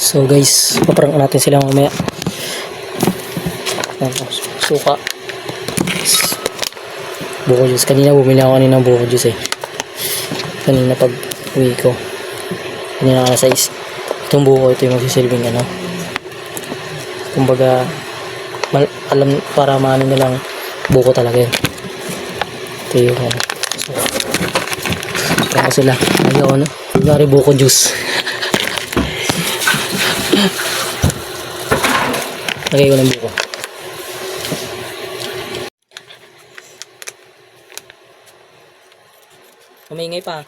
So guys, paparang natin sila mamaya. Suka. Buko juice. Kanina bumili ako ng buko juice eh. Kanina pag uwi ko. Kanina alas 6. Itong buko ito yung magsisilbing ano. Kumbaga, alam para maano nilang buko talaga yun. Ito yung ano. Kaya sila. Ayaw ano. Gari buko juice. Lagay ko ng buko. Kumingay pa.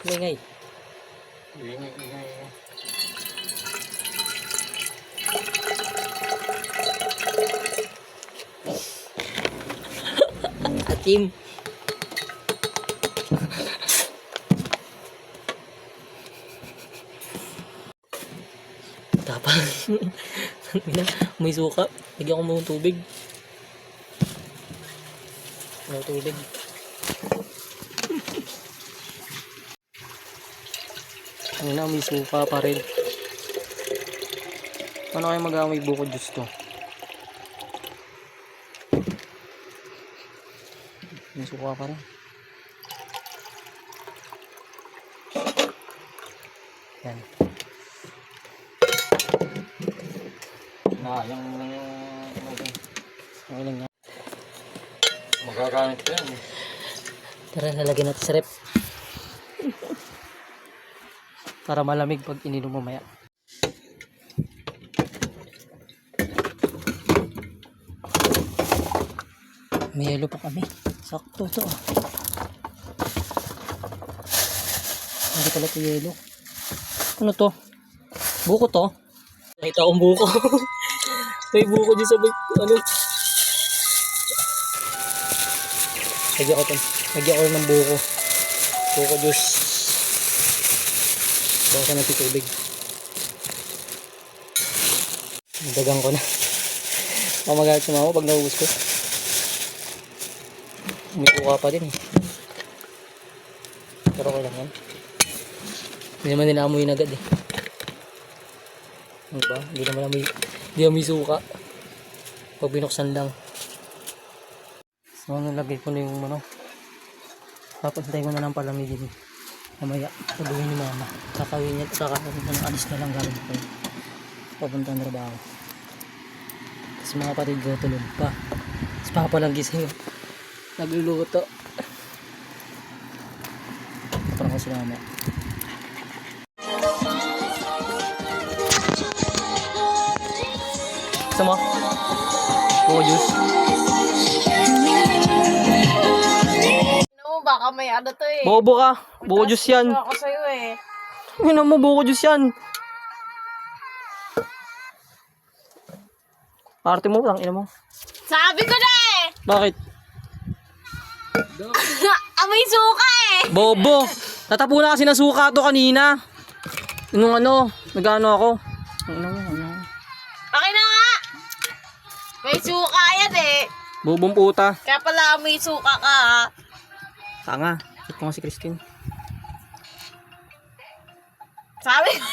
Kumingay. Atim. Tapang. May suka. Lagyan ko muna ng tubig. May tubig. Ang ina, may suka pa rin. Ano kayo mag-amay buko juice to? May suka pa rin. Yan. Okay lang yan. Magagamit ko yan. Tara, nalagyan natin sa rep. Para malamig pag ininom mamaya. May yelo pa kami. Sakto to. Hindi pala ito yelo. Ano to? Buko to? Nakita akong buko. May buko dyan sa ano. Lagyan ko ng buko. Buko juice. Bawasan natin tubig. Dagang ko na. Mamagalit sa mama pag naubos ko. May kuha pa din eh. Pero ko lang yan. Hindi naman nila amoy agad eh. Ano ba? Hindi naman may suka. Pag binuksan lang. So nalagay ko na yung ano. Papantay ko na lang palamigin. Mamaya, sabihin ni mama. Kakawin niya, kakain alis na lang galing ko. Papunta ang trabaho. Tapos mga kapatid ko tulog pa. Tapos papa lang gising. Nagluluto. Parang ko sila mamaya. Gusto mo? Buko juice. Baka may ano to eh. Bobo ka. Buko juice yan. Ako sa'yo eh. Ina mo, buko juice yan. Arte mo, lang ina mo. Sabi ko na eh! Bakit? Amoy suka eh! Bobo! Tatapunan kasi ng suka to kanina. Nung ano, nag-ano ako. Ano. Okay na nga! May suka yan eh. Bobong puta. Kaya pala amoy suka ka ha. Tanga. Ito nga si Christine. Sabi ko.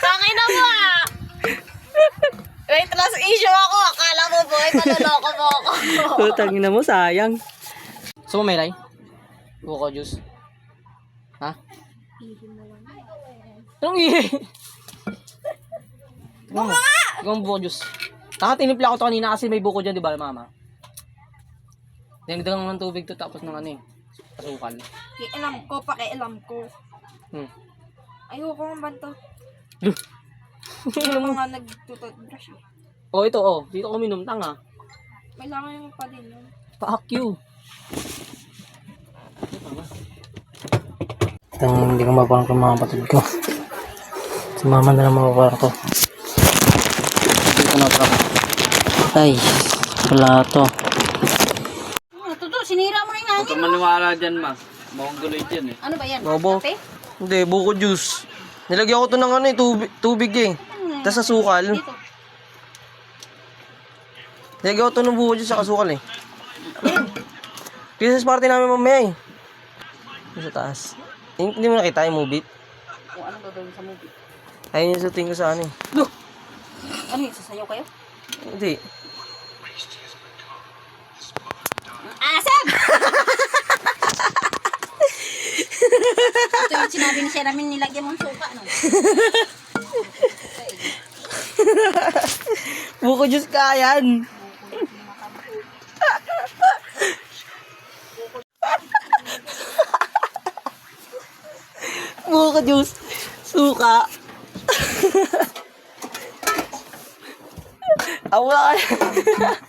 Tangina mo ah! Wait, trust issue ako. Akala mo boy, panaloko mo ako. Putang ina mo, sayang. So, may ray? Buko juice. Ha? Anong ihi? Buko nga! Ikaw buko juice. Tinipla ko to kanina kasi may buko dyan, di ba mama? Dinagdagan ng tubig to tapos ng ano eh. Asukal. Pakialam ko. Ayoko nga ba ito? Yung mga nagtututbrush. Oh, ito oh. Dito ko minum, tanga. May langan mo pa din yun. Fuck you. Itong hindi ko maparang ng mga kapatid ko. Sumama na lang mga kwarto. Dito na para. Ay, wala to. Sinira mo na yung Huwag kang maniwala dyan, ma. Mongoloid yan eh. Ano ba yan? Bobo. Kape? Hindi, buko juice. Nilagyan ko to ng ano eh, tubig eh. Tapos asukal. Dito. Nilagyan ko to ng buko juice sa asukal eh. Christmas party namin mamaya eh. Yung sa taas. Hindi mo nakita yung movie? Kung anong gagawin sa movie. Ayun yung shooting ko sa ano eh. Look! Ano yun? Sasayaw kayo? Hindi. Asam! Ito yung sinabi ni Sir Amin, nilagyan mong suka, no? Buko juice ka yan. Buko juice. Suka. Awa ka.